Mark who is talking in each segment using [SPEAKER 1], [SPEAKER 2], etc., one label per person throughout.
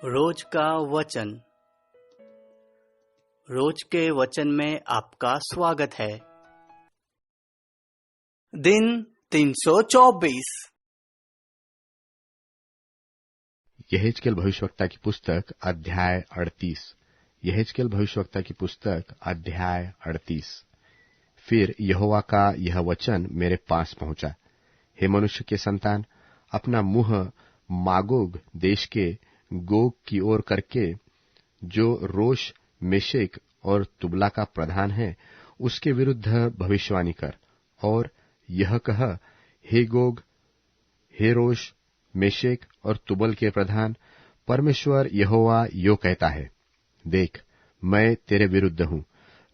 [SPEAKER 1] रोज का वचन। रोज के वचन में आपका स्वागत है। दिन 324।
[SPEAKER 2] यहेजकेल भविष्यवक्ता की पुस्तक अध्याय 38। यहेजकेल भविष्यवक्ता की पुस्तक अध्याय 38। फिर यहोवा का यह वचन मेरे पास पहुंचा, हे मनुष्य के संतान, अपना मुंह मागोग देश के गोग की ओर करके, जो रोश, मेशेक और तुबला का प्रधान है, उसके विरुद्ध भविष्यवाणी कर और यह कह, हे गोग, हे रोश, मेशेक और तुबल के प्रधान, परमेश्वर यहोवा यो कहता है, देख, मैं तेरे विरुद्ध हूं।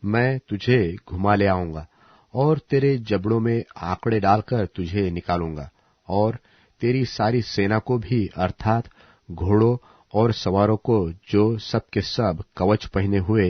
[SPEAKER 2] मैं तुझे घुमा ले आऊंगा और तेरे जबड़ों में आंकड़े डालकर तुझे निकालूंगा, और तेरी सारी सेना को भी, अर्थात घोड़ों और सवारों को, जो सब के सब कवच पहने हुए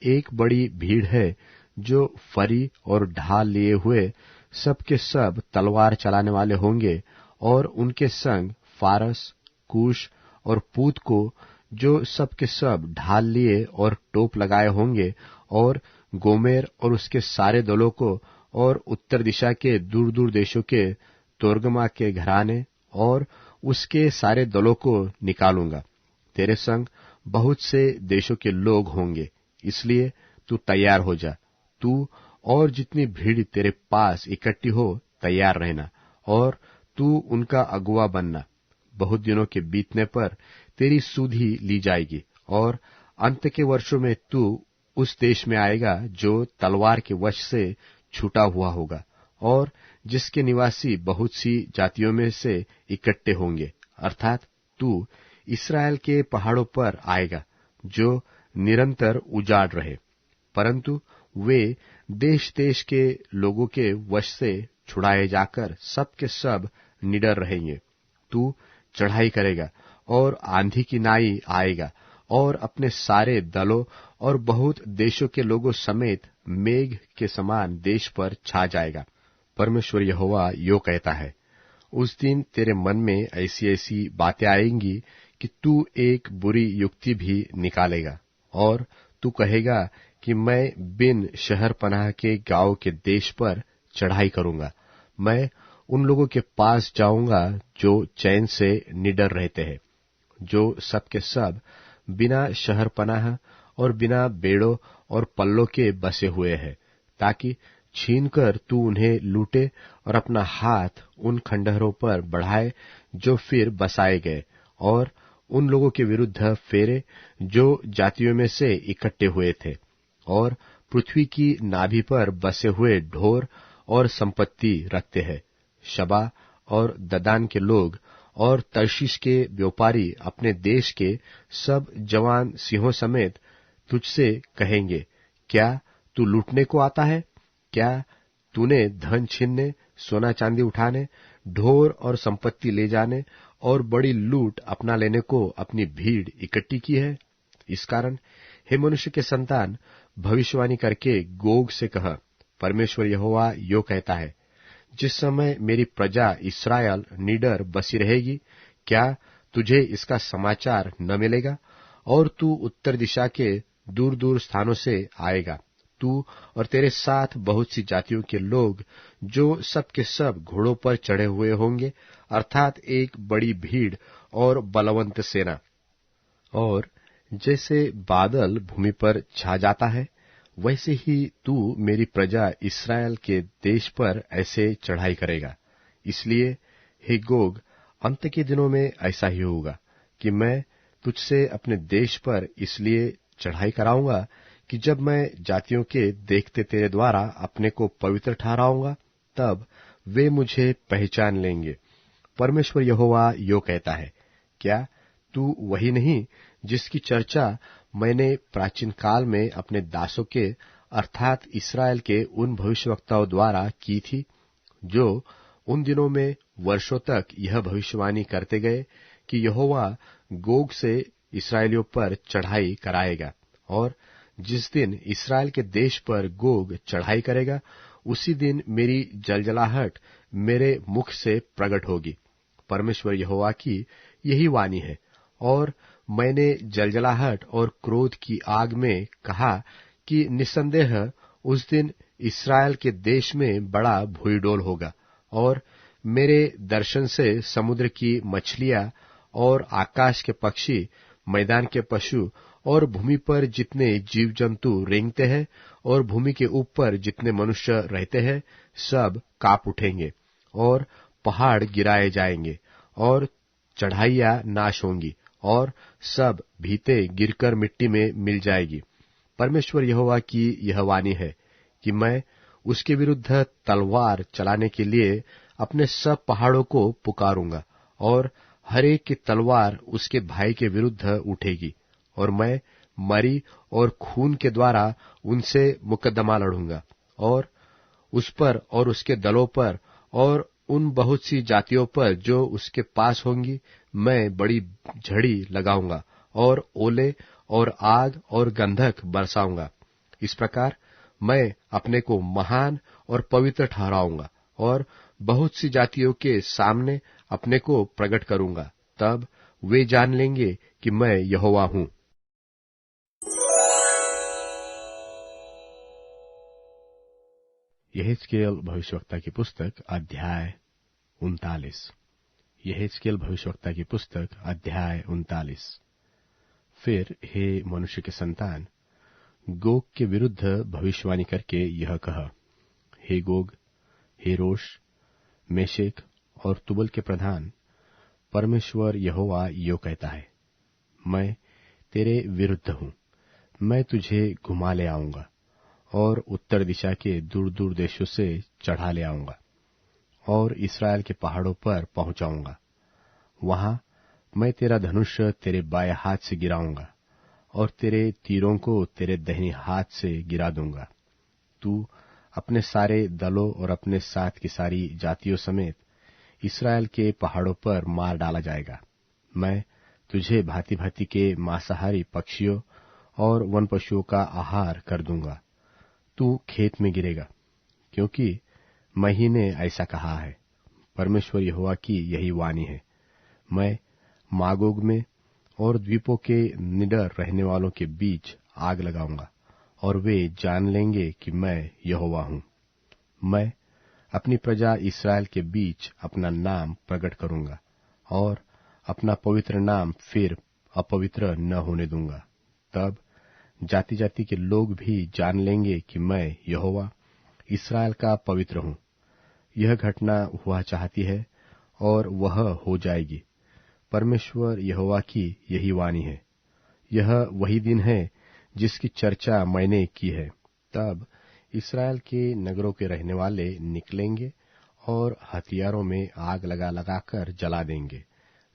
[SPEAKER 2] एक बड़ी भीड़ है, जो फरी और ढाल लिए हुए सब के सब तलवार चलाने वाले होंगे, और उनके संग फारस, कूश और पूत को, जो सब के सब ढाल लिए और टोप लगाए होंगे, और गोमेर और उसके सारे दलों को, और उत्तर दिशा के दूर दूर देशों के तोर्गमा के घराने और उसके सारे दलों को निकालूंगा। तेरे संग बहुत से देशों के लोग होंगे, इसलिए तू तैयार हो जा। तू और जितनी भीड़ तेरे पास इकट्ठी हो, तैयार रहना, और तू उनका अगुवा बनना। बहुत दिनों के बीतने पर तेरी सुधि ली जाएगी, और अंत के वर्षों में तू उस देश में आएगा जो तलवार के वश से छूटा हुआ होगा, और जिसके निवासी बहुत सी जातियों में से इकट्ठे होंगे, अर्थात तू इस्राएल के पहाड़ों पर आएगा, जो निरंतर उजाड़ रहे, परंतु वे देश देश के लोगों के वश से छुड़ाए जाकर सब के सब निडर रहेंगे। तू चढ़ाई करेगा और आंधी की नाई आएगा, और अपने सारे दलों और बहुत देशों के लोगों समेत मेघ के समान देश पर छा जाएगा। परमेश्वर यहोवा यो कहता है, उस दिन तेरे मन में ऐसी ऐसी बातें आएंगी कि तू एक बुरी युक्ति भी निकालेगा, और तू कहेगा कि मैं बिन शहर पनाह के गांव के देश पर चढ़ाई करूंगा। मैं उन लोगों के पास जाऊंगा जो चैन से निडर रहते हैं, जो सब के सब बिना शहर पनाह और बिना बेड़ों और पल्लों के बसे हुए हैं, ताकि छीनकर तू उन्हें लूटे और अपना हाथ उन खंडहरों पर बढ़ाए जो फिर बसाए गए, और उन लोगों के विरुद्ध फेरे जो जातियों में से इकट्ठे हुए थे, और पृथ्वी की नाभि पर बसे हुए ढोर और संपत्ति रखते हैं। शबा और ददान के लोग और तर्शीश के व्यापारी अपने देश के सब जवान सिंहों समेत तुझसे कहेंगे, क्या तू लूटने को आता है? क्या तूने धन छीनने, सोना चांदी उठाने, ढोर और संपत्ति ले जाने और बड़ी लूट अपना लेने को अपनी भीड़ इकट्ठी की है? इस कारण हे मनुष्य के संतान, भविष्यवाणी करके गोग से कह, परमेश्वर यहोवा यो कहता है, जिस समय मेरी प्रजा इस्राएल निडर बसी रहेगी, क्या तुझे इसका समाचार न मिलेगा? और तू उत्तर दिशा के दूर दूर स्थानों से आएगा, तू और तेरे साथ बहुत सी जातियों के लोग, जो सब के सब घोड़ों पर चढ़े हुए होंगे, अर्थात एक बड़ी भीड़ और बलवंत सेना। और जैसे बादल भूमि पर छा जाता है, वैसे ही तू मेरी प्रजा इस्राएल के देश पर ऐसे चढ़ाई करेगा। इसलिए हे गोग, अंत के दिनों में ऐसा ही होगा कि मैं तुझसे अपने देश पर इसलिए चढ़ाई कराऊंगा कि जब मैं जातियों के देखते तेरे द्वारा अपने को पवित्र ठहराऊंगा, तब वे मुझे पहचान लेंगे। परमेश्वर यहोवा यो कहता है, क्या तू वही नहीं जिसकी चर्चा मैंने प्राचीन काल में अपने दासों के, अर्थात इस्राएल के उन भविष्यवक्ताओं द्वारा की थी, जो उन दिनों में वर्षों तक यह भविष्यवाणी करते गए कि यहोवा गोग से इस्राएलियों पर चढ़ाई कराएगा, और जिस दिन इस्राएल के देश पर गोग चढ़ाई करेगा, उसी दिन मेरी जलजलाहट मेरे मुख से प्रकट होगी। परमेश्वर यहोवा की यही वाणी है, और मैंने जलजलाहट और क्रोध की आग में कहा कि निस्संदेह उस दिन इस्राएल के देश में बड़ा भूईडोल होगा, और मेरे दर्शन से समुद्र की मछलियां और आकाश के पक्षी, मैदान के पशु और भूमि पर जितने जीव जंतु रेंगते हैं और भूमि के ऊपर जितने मनुष्य रहते हैं, सब कांप उठेंगे और पहाड़ गिराए जाएंगे और चढ़ाइयां नाश होंगी और सब भीते गिरकर मिट्टी में मिल जाएगी। परमेश्वर यहोवा की यह वाणी है कि मैं उसके विरुद्ध तलवार चलाने के लिए अपने सब पहाड़ों को पुकारूंगा, और हर एक की तलवार उसके भाई के विरुद्ध उठेगी, और मैं मरी और खून के द्वारा उनसे मुकदमा लड़ूंगा, और उस पर और उसके दलों पर और उन बहुत सी जातियों पर जो उसके पास होंगी मैं बड़ी झड़ी लगाऊंगा, और ओले और आग और गंधक बरसाऊंगा। इस प्रकार मैं अपने को महान और पवित्र ठहराऊंगा और बहुत सी जातियों के सामने अपने को प्रकट करूंगा। तब वे जान लेंगे कि मैं यहोवा हूं। यहेजकेल भविष्यवक्ता की पुस्तक अध्याय 39। यहेजकेल भविष्यवक्ता की पुस्तक अध्याय 39। फिर हे मनुष्य के संतान, गोग के विरुद्ध भविष्यवाणी करके यह कह, हे गोग, हे रोश, मेशेक और तुबल के प्रधान, परमेश्वर यहोवा यो कहता है, मैं तेरे विरुद्ध हूं। मैं तुझे घुमा ले आऊंगा और उत्तर दिशा के दूर दूर देशों से चढ़ा ले आऊंगा और इस्राएल के पहाड़ों पर पहुंचाऊंगा। वहां मैं तेरा धनुष तेरे बाएं हाथ से गिराऊंगा और तेरे तीरों को तेरे दाहिने हाथ से गिरा दूंगा। तू अपने सारे दलों और अपने साथ की सारी जातियों समेत इस्राएल के पहाड़ों पर मार डाला जाएगा। मैं तुझे भांति भांति के मांसाहारी पक्षियों और वन पशुओं का आहार कर दूंगा। तू खेत में गिरेगा, क्योंकि मैं ही ने ऐसा कहा है। परमेश्वर यहोवा की यही वाणी है। मैं मागोग में और द्वीपों के निडर रहने वालों के बीच आग लगाऊंगा, और वे जान लेंगे कि मैं यहोवा हूं। मैं अपनी प्रजा इस्राएल के बीच अपना नाम प्रकट करूंगा और अपना पवित्र नाम फिर अपवित्र न होने दूंगा। तब जाति जाति के लोग भी जान लेंगे कि मैं यहोवा इस्राएल का पवित्र हूं। यह घटना हुआ चाहती है और वह हो जाएगी। परमेश्वर यहोवा की यही वाणी है। यह वही दिन है जिसकी चर्चा मैंने की है। तब इस्राएल के नगरों के रहने वाले निकलेंगे और हथियारों में आग लगा लगाकर जला देंगे।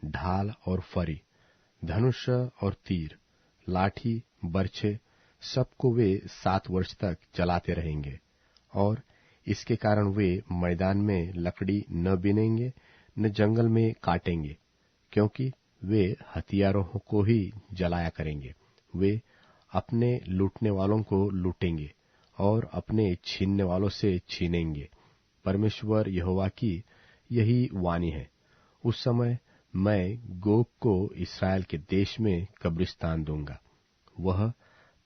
[SPEAKER 2] ढाल और फरी, धनुष और तीर, लाठी, बर्छे, सबको वे 7 वर्ष तक जलाते रहेंगे, और इसके कारण वे मैदान में लकड़ी न बीनेंगे न जंगल में काटेंगे, क्योंकि वे हथियारों को ही जलाया करेंगे। वे अपने लूटने वालों को लूटेंगे और अपने छीनने वालों से छीनेंगे। परमेश्वर यहोवा की यही वाणी है। उस समय मैं गोग को इस्राएल के देश में कब्रिस्तान दूंगा। वह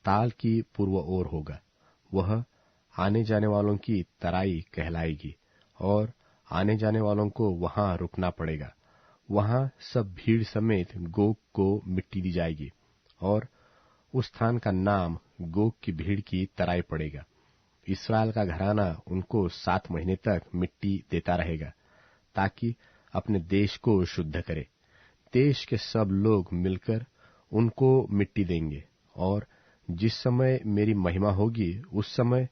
[SPEAKER 2] ताल की पूर्व ओर होगा। वह आने जाने वालों की तराई कहलाएगी, और आने जाने वालों को वहां रुकना पड़ेगा। वहां सब भीड़ समेत गोग को मिट्टी दी जाएगी, और उस स्थान का नाम गोग की भीड़ की तराई पड़ेगा। इस्राएल का घराना उनको 7 महीने तक मिट्टी देता रहेगा, ताकि अपने देश को शुद्ध करे। देश के सब लोग मिलकर उनको मिट्टी देंगे, और जिस समय मेरी महिमा होगी उस समय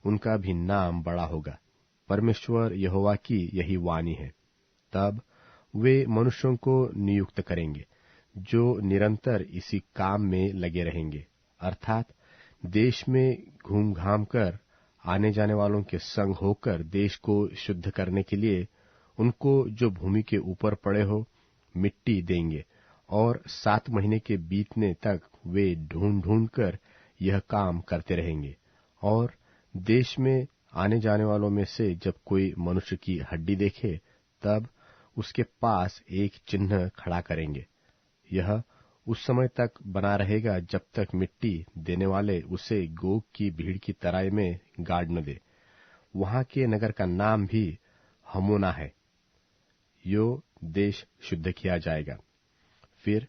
[SPEAKER 2] उनका भी नाम बड़ा होगा। परमेश्वर यहोवा की यही वाणी है। तब वे मनुष्यों को नियुक्त करेंगे जो निरंतर इसी काम में लगे रहेंगे, अर्थात देश में घूम घाम कर आने जाने वालों के संग होकर देश को शुद्ध करने के लिए उनको जो भूमि के ऊपर पड़े हो मिट्टी देंगे, और 7 महीने के बीतने तक वे ढूंढ ढूंढ कर यह काम करते रहेंगे। और देश में आने जाने वालों में से जब कोई मनुष्य की हड्डी देखे, तब उसके पास एक चिन्ह खड़ा करेंगे। यह उस समय तक बना रहेगा जब तक मिट्टी देने वाले उसे गोग की भीड़ की तराई में गाड़ न दे। वहां के नगर का नाम भी हमोना है। यो देश शुद्ध किया जाएगा। फिर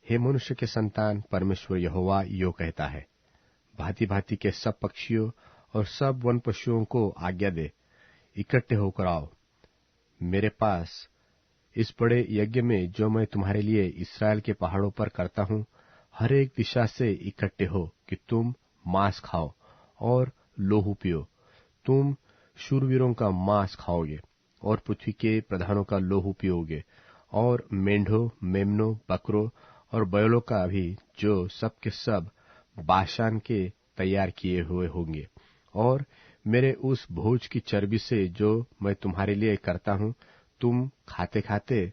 [SPEAKER 2] हे मनुष्य के संतान, परमेश्वर यहोवा यो कहता है, भांति भांति के सब पक्षियों और सब वन पशुओं को आज्ञा दे, इकट्ठे होकर आओ मेरे पास इस बड़े यज्ञ में जो मैं तुम्हारे लिए इस्राएल के पहाड़ों पर करता हूं। हर एक दिशा से इकट्ठे हो कि तुम मांस खाओ और लोहू पियो। तुम शूरवीरों का मांस खाओगे और पृथ्वी के प्रधानों का लोहू पियोगे, और मेंढों, मेमनों, बकरों और बैलों का भी, जो सब के सब बाशान के तैयार किए हुए होंगे। और मेरे उस भोज की चर्बी से जो मैं तुम्हारे लिए करता हूं, तुम खाते खाते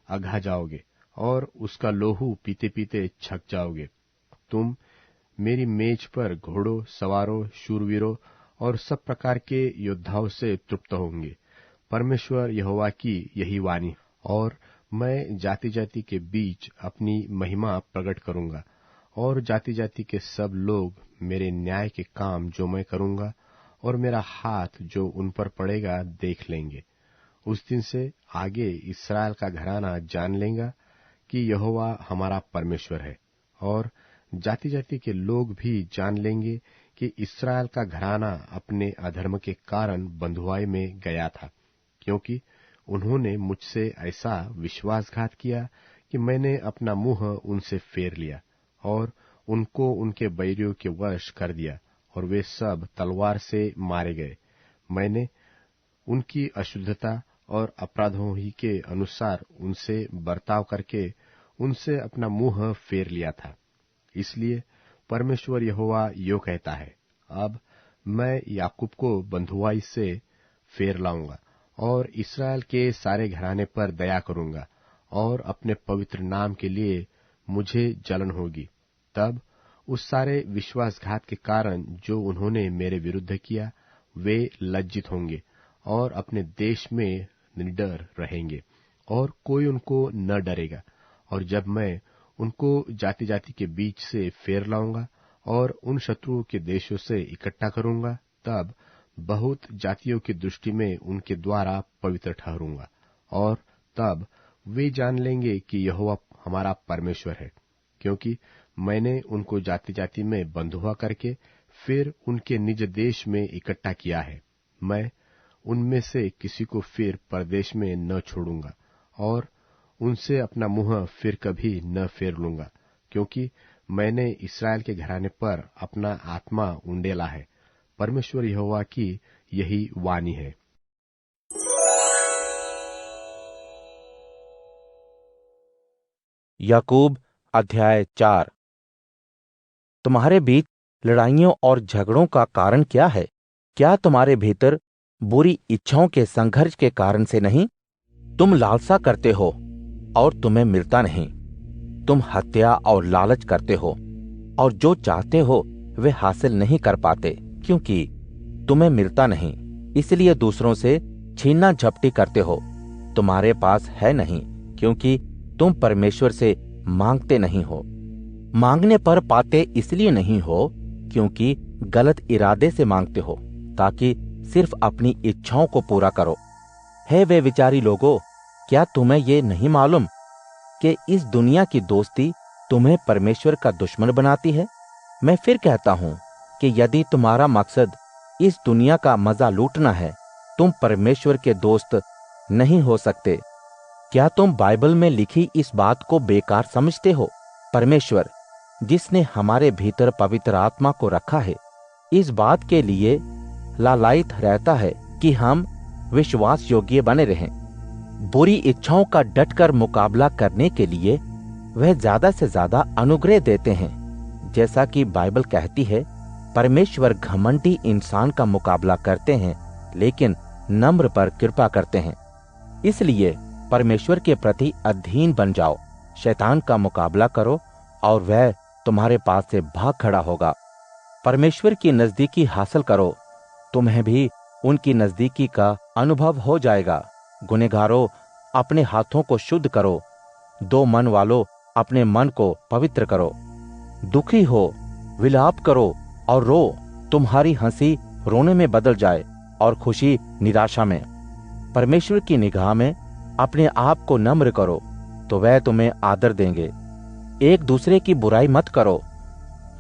[SPEAKER 2] अघा जाओगे और उसका लोहू पीते पीते छक जाओगे। तुम मेरी मेज पर घोड़ों, सवारों, शूरवीरों और सब प्रकार के योद्धाओं से तृप्त होंगे। परमेश्वर यहोवा की यही वाणी। और मैं जाति जाति के बीच अपनी महिमा प्रकट करूंगा, और जाति जाति के सब लोग मेरे न्याय के काम जो मैं करूंगा और मेरा हाथ जो उन पर पड़ेगा देख लेंगे। उस दिन से आगे इस्राएल का घराना जान लेगा कि यहोवा हमारा परमेश्वर है, और जाति जाति के लोग भी जान लेंगे कि इस्राएल का घराना अपने अधर्म के कारण बंधुआई में गया था, क्योंकि उन्होंने मुझसे ऐसा विश्वासघात किया कि मैंने अपना मुंह उनसे फेर लिया और उनको उनके बैरियों के वश कर दिया, और वे सब तलवार से मारे गए। मैंने उनकी अशुद्धता और अपराधों ही के अनुसार उनसे बर्ताव करके उनसे अपना मुंह फेर लिया था। इसलिए परमेश्वर यहोवा यो कहता है, अब मैं याकूब को बंधुआई से फेर लाऊंगा और इस्राएल के सारे घराने पर दया करूंगा, और अपने पवित्र नाम के लिए मुझे जलन होगी। तब उस सारे विश्वासघात के कारण जो उन्होंने मेरे विरुद्ध किया, वे लज्जित होंगे और अपने देश में निडर रहेंगे, और कोई उनको न डरेगा। और जब मैं उनको जाति जाति के बीच से फेर लाऊंगा और उन शत्रुओं के देशों से इकट्ठा करूंगा, तब बहुत जातियों की दृष्टि में उनके द्वारा पवित्र ठहरूंगा, और तब वे जान लेंगे कि यहोवा हमारा परमेश्वर है, क्योंकि मैंने उनको जाति जाति में बंधुआ करके फिर उनके निज देश में इकट्ठा किया है। मैं उनमें से किसी को फिर परदेश में न छोड़ूंगा, और उनसे अपना मुंह फिर कभी न फेर लूंगा, क्योंकि मैंने इस्राएल के घराने पर अपना आत्मा उंडेला है। परमेश्वर यहोवा की यही वाणी है।
[SPEAKER 3] याकूब अध्याय 4। तुम्हारे बीच लड़ाइयों और झगड़ों का कारण क्या है? क्या तुम्हारे भीतर बुरी इच्छाओं के संघर्ष के कारण से नहीं? तुम लालसा करते हो और तुम्हें मिलता नहीं। तुम हत्या और लालच करते हो, और जो चाहते हो वे हासिल नहीं कर पाते, क्योंकि तुम्हें मिलता नहीं। इसलिए दूसरों से छीना झपटी करते हो। तुम्हारे पास है नहीं, क्योंकि तुम परमेश्वर से मांगते नहीं हो। मांगने पर पाते इसलिए नहीं हो क्योंकि गलत इरादे से मांगते हो, ताकि सिर्फ अपनी इच्छाओं को पूरा करो। हे वे विचारी लोगों, क्या तुम्हें ये नहीं मालूम कि इस दुनिया की दोस्ती तुम्हें परमेश्वर का दुश्मन बनाती है? मैं फिर कहता हूं कि यदि तुम्हारा मकसद इस दुनिया का मजा लूटना है, तुम परमेश्वर के दोस्त नहीं हो सकते। क्या तुम बाइबल में लिखी इस बात को बेकार समझते हो? परमेश्वर जिसने हमारे भीतर पवित्र आत्मा को रखा है, इस बात के लिए लालायित रहता है कि हम विश्वास योग्य बने रहें। बुरी इच्छाओं का डटकर मुकाबला करने के लिए वह ज्यादा से ज्यादा अनुग्रह देते हैं। जैसा कि बाइबल कहती है, परमेश्वर घमंडी इंसान का मुकाबला करते हैं, लेकिन नम्र पर कृपा करते हैं। इसलिए परमेश्वर के प्रति अधीन बन जाओ, शैतान का मुकाबला करो और वह तुम्हारे पास से भाग खड़ा होगा। परमेश्वर की नजदीकी हासिल करो, तुम्हें भी उनकी नजदीकी का अनुभव हो जाएगा। गुनहगारों, अपने हाथों को शुद्ध करो। दो मन वालों, अपने मन को पवित्र करो। दुखी हो, विलाप करो और रो। तुम्हारी हंसी रोने में बदल जाए और खुशी निराशा में। परमेश्वर की निगाह में अपने आप को नम्र करो तो वह तुम्हें आदर देंगे। एक दूसरे की बुराई मत करो।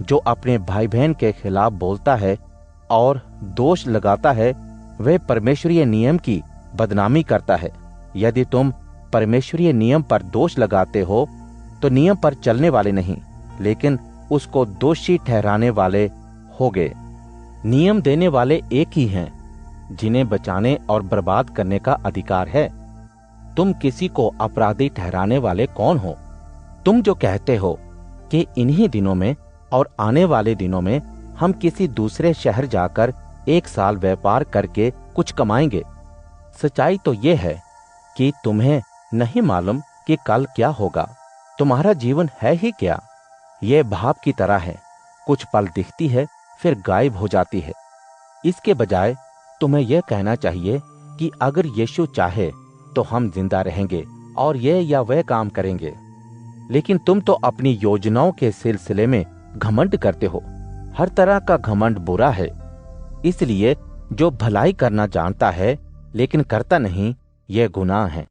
[SPEAKER 3] जो अपने भाई बहन के खिलाफ बोलता है और दोष लगाता है वह परमेश्वरीय नियम की बदनामी करता है। यदि तुम परमेश्वरीय नियम पर दोष लगाते हो तो नियम पर चलने वाले नहीं, लेकिन उसको दोषी ठहराने वाले होगे। नियम देने वाले एक ही हैं, जिन्हें बचाने और बर्बाद करने का अधिकार है। तुम किसी को अपराधी ठहराने वाले कौन हो? तुम जो कहते हो कि इन्हीं दिनों में और आने वाले दिनों में हम किसी दूसरे शहर जाकर 1 साल व्यापार करके कुछ कमाएंगे। सच्चाई तो ये है कि तुम्हें नहीं मालूम कि कल क्या होगा। तुम्हारा जीवन है ही क्या? यह भाप की तरह है, कुछ पल दिखती है फिर गायब हो जाती है। इसके बजाय तुम्हें यह कहना चाहिए कि अगर यीशु चाहे तो हम जिंदा रहेंगे और ये या वह काम करेंगे। लेकिन तुम तो अपनी योजनाओं के सिलसिले में घमंड करते हो। हर तरह का घमंड बुरा है। इसलिए जो भलाई करना जानता है लेकिन करता नहीं, यह गुनाह है।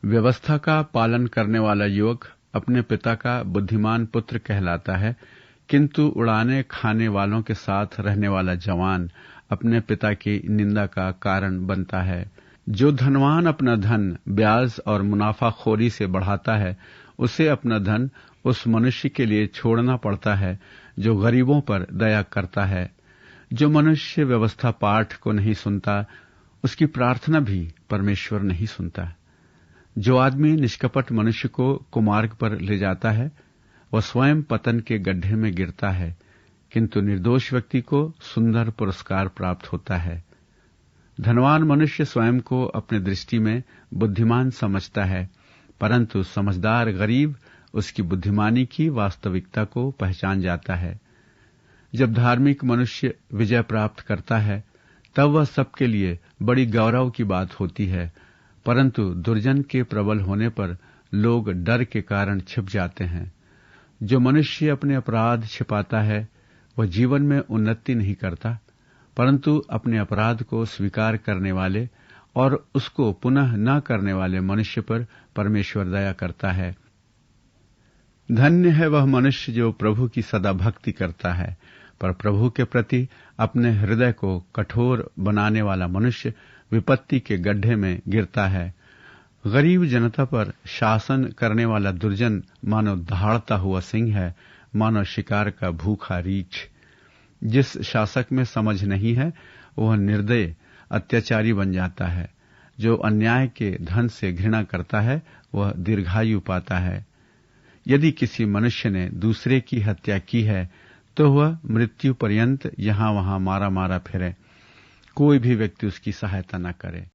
[SPEAKER 4] व्यवस्था का पालन करने वाला युवक अपने पिता का बुद्धिमान पुत्र कहलाता है, किंतु उड़ाने खाने वालों के साथ रहने वाला जवान अपने पिता की निंदा का कारण बनता है। जो धनवान अपना धन ब्याज और मुनाफाखोरी से बढ़ाता है, उसे अपना धन उस मनुष्य के लिए छोड़ना पड़ता है जो गरीबों पर दया करता है। जो मनुष्य व्यवस्था पाठ को नहीं सुनता, उसकी प्रार्थना भी परमेश्वर नहीं सुनता। जो आदमी निष्कपट मनुष्य को कुमार्ग पर ले जाता है, वह स्वयं पतन के गड्ढे में गिरता है, किंतु निर्दोष व्यक्ति को सुंदर पुरस्कार प्राप्त होता है। धनवान मनुष्य स्वयं को अपने दृष्टि में बुद्धिमान समझता है, परंतु समझदार गरीब उसकी बुद्धिमानी की वास्तविकता को पहचान जाता है। जब धार्मिक मनुष्य विजय प्राप्त करता है, तब वह सबके लिए बड़ी गौरव की बात होती है, परंतु दुर्जन के प्रबल होने पर लोग डर के कारण छिप जाते हैं। जो मनुष्य अपने अपराध छिपाता है, वह जीवन में उन्नति नहीं करता, परंतु अपने अपराध को स्वीकार करने वाले और उसको पुनः न करने वाले मनुष्य पर परमेश्वर दया करता है। धन्य है वह मनुष्य जो प्रभु की सदा भक्ति करता है, पर प्रभु के प्रति अपने हृदय को कठोर बनाने वाला मनुष्य विपत्ति के गड्ढे में गिरता है। गरीब जनता पर शासन करने वाला दुर्जन मानो दहाड़ता हुआ सिंह है, मानो शिकार का भूखा रीछ। जिस शासक में समझ नहीं है, वह निर्दय अत्याचारी बन जाता है। जो अन्याय के धन से घृणा करता है, वह दीर्घायु पाता है। यदि किसी मनुष्य ने दूसरे की हत्या की है, तो वह मृत्यु पर्यंत यहां वहां मारा मारा फिरे, कोई भी व्यक्ति उसकी सहायता न करे।